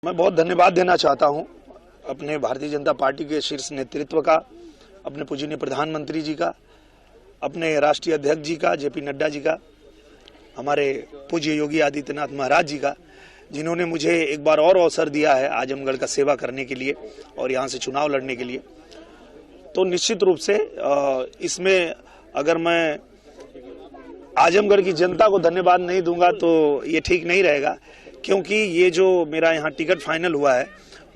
मैं बहुत धन्यवाद देना चाहता हूं अपने भारतीय जनता पार्टी के शीर्ष नेतृत्व का, अपने पूजनीय प्रधानमंत्री जी का, अपने राष्ट्रीय अध्यक्ष जी का, जेपी नड्डा जी का, हमारे पूज्य योगी आदित्यनाथ महाराज जी का, जिन्होंने मुझे एक बार और अवसर दिया है आजमगढ़ का सेवा करने के लिए और यहाँ से चुनाव लड़ने के लिए। तो निश्चित रूप से इसमें अगर मैं आजमगढ़ की जनता को धन्यवाद नहीं दूंगा तो ये ठीक नहीं रहेगा, क्योंकि ये जो मेरा यहाँ टिकट फाइनल हुआ है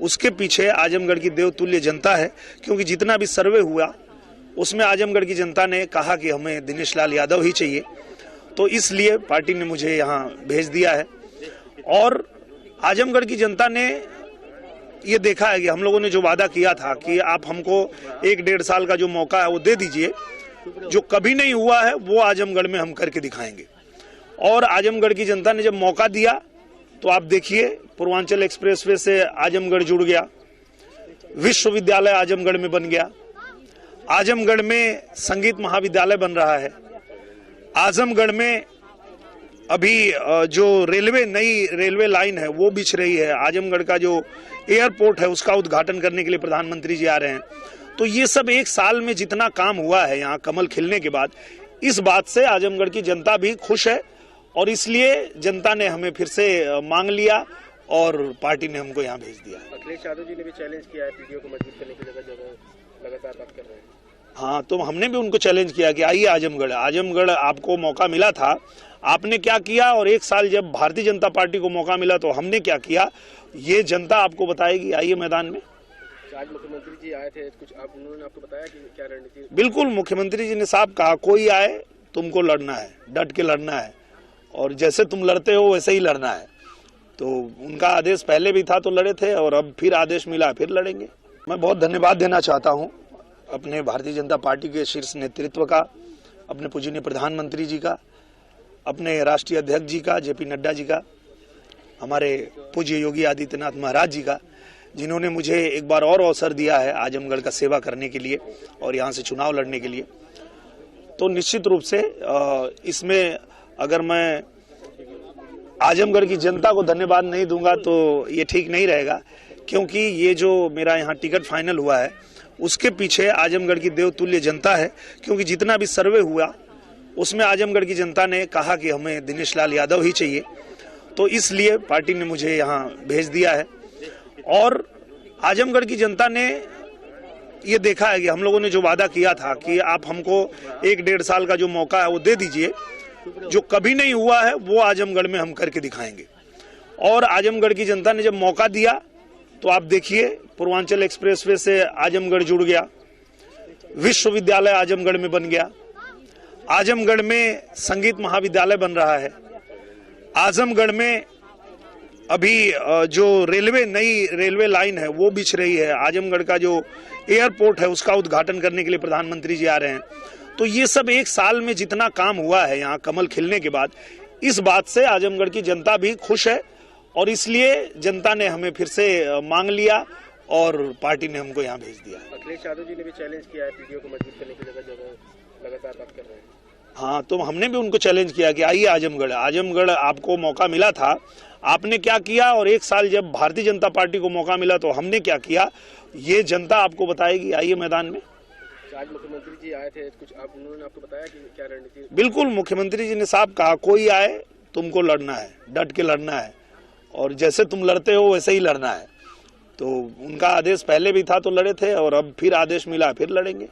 उसके पीछे आजमगढ़ की देवतुल्य जनता है। क्योंकि जितना भी सर्वे हुआ उसमें आजमगढ़ की जनता ने कहा कि हमें दिनेश लाल यादव ही चाहिए, तो इसलिए पार्टी ने मुझे यहाँ भेज दिया है। और आजमगढ़ की जनता ने ये देखा है कि हम लोगों ने जो वादा किया था कि आप हमको 1-1.5 साल का जो मौका है वो दे दीजिए, जो कभी नहीं हुआ है वो आजमगढ़ में हम करके दिखाएंगे। और आजमगढ़ की जनता ने जब मौका दिया तो आप देखिए, पूर्वांचल एक्सप्रेसवे से आजमगढ़ जुड़ गया, विश्वविद्यालय आजमगढ़ में बन गया, आजमगढ़ में संगीत महाविद्यालय बन रहा है, आजमगढ़ में अभी जो नई रेलवे लाइन है वो बिछ रही है, आजमगढ़ का जो एयरपोर्ट है उसका उद्घाटन करने के लिए प्रधानमंत्री जी आ रहे हैं। तो ये सब 1 साल में जितना काम हुआ है यहाँ कमल खिलने के बाद, इस बात से आजमगढ़ की जनता भी खुश है और इसलिए जनता ने हमें फिर से मांग लिया और पार्टी ने हमको यहाँ भेज दिया। अखिलेश यादव जी ने भी चैलेंज किया है पीडीओ को मजबूत करने की जगह लगातार बात कर रहे हैं। हाँ, तो हमने भी उनको चैलेंज किया कि आइए आजमगढ़ आपको मौका मिला था, आपने क्या किया, और 1 साल जब भारतीय जनता पार्टी को मौका मिला तो हमने क्या किया, ये जनता आपको बताएगी। आइए मैदान में। आज मुख्यमंत्री जी आए थे, कुछ उन्होंने आपको बताया कि क्या रणनीति? बिल्कुल, मुख्यमंत्री जी ने साफ कहा, कोई आए तुमको लड़ना है, डट के लड़ना है, और जैसे तुम लड़ते हो वैसे ही लड़ना है। तो उनका आदेश पहले भी था तो लड़े थे, और अब फिर आदेश मिला फिर लड़ेंगे। मैं बहुत धन्यवाद देना चाहता हूं अपने भारतीय जनता पार्टी के शीर्ष नेतृत्व का, अपने पूजनीय प्रधानमंत्री जी का, अपने राष्ट्रीय अध्यक्ष जी का, जेपी नड्डा जी का, हमारे पूज्य योगी आदित्यनाथ महाराज जी का, जिन्होंने मुझे एक बार और अवसर दिया है आजमगढ़ का सेवा करने के लिए और यहाँ से चुनाव लड़ने के लिए। तो निश्चित रूप से इसमें अगर मैं आजमगढ़ की जनता को धन्यवाद नहीं दूंगा तो ये ठीक नहीं रहेगा, क्योंकि ये जो मेरा यहाँ टिकट फाइनल हुआ है उसके पीछे आजमगढ़ की देवतुल्य जनता है। क्योंकि जितना भी सर्वे हुआ उसमें आजमगढ़ की जनता ने कहा कि हमें दिनेश लाल यादव ही चाहिए, तो इसलिए पार्टी ने मुझे यहाँ भेज दिया है। और आजमगढ़ की जनता ने ये देखा है कि हम लोगों ने जो वादा किया था कि आप हमको 1-1.5 साल का जो मौका है वो दे दीजिए, जो कभी नहीं हुआ है वो आजमगढ़ में हम करके दिखाएंगे। और आजमगढ़ की जनता ने जब मौका दिया तो आप देखिए, पूर्वांचल एक्सप्रेसवे से आजमगढ़ जुड़ गया, विश्वविद्यालय आजमगढ़ में बन गया, आजमगढ़ में संगीत महाविद्यालय बन रहा है, आजमगढ़ में अभी जो नई रेलवे लाइन है वो बिछ रही है, आजमगढ़ का जो एयरपोर्ट है उसका उद्घाटन करने के लिए प्रधानमंत्री जी आ रहे हैं। तो ये सब 1 साल में जितना काम हुआ है यहाँ कमल खिलने के बाद, इस बात से आजमगढ़ की जनता भी खुश है और इसलिए जनता ने हमें फिर से मांग लिया और पार्टी ने हमको यहाँ भेज दिया। अखिलेश यादव जी ने भी चैलेंज किया है पीडीओ को मजबूत करने की जगह लगातार बात कर रहे हैं। हाँ, तो हमने भी उनको चैलेंज किया कि आइए आजमगढ़ आपको मौका मिला था, आपने क्या किया, और 1 साल जब भारतीय जनता पार्टी को मौका मिला तो हमने क्या किया, ये जनता आपको बताएगी। आइए मैदान में। आज मुख्यमंत्री जी आए थे, कुछ उन्होंने आपको बताया कि क्या रणनीति? बिल्कुल, मुख्यमंत्री जी ने साफ कहा, कोई आए तुमको लड़ना है, डट के लड़ना है, और जैसे तुम लड़ते हो वैसे ही लड़ना है। तो उनका आदेश पहले भी था तो लड़े थे, और अब फिर आदेश मिला फिर लड़ेंगे।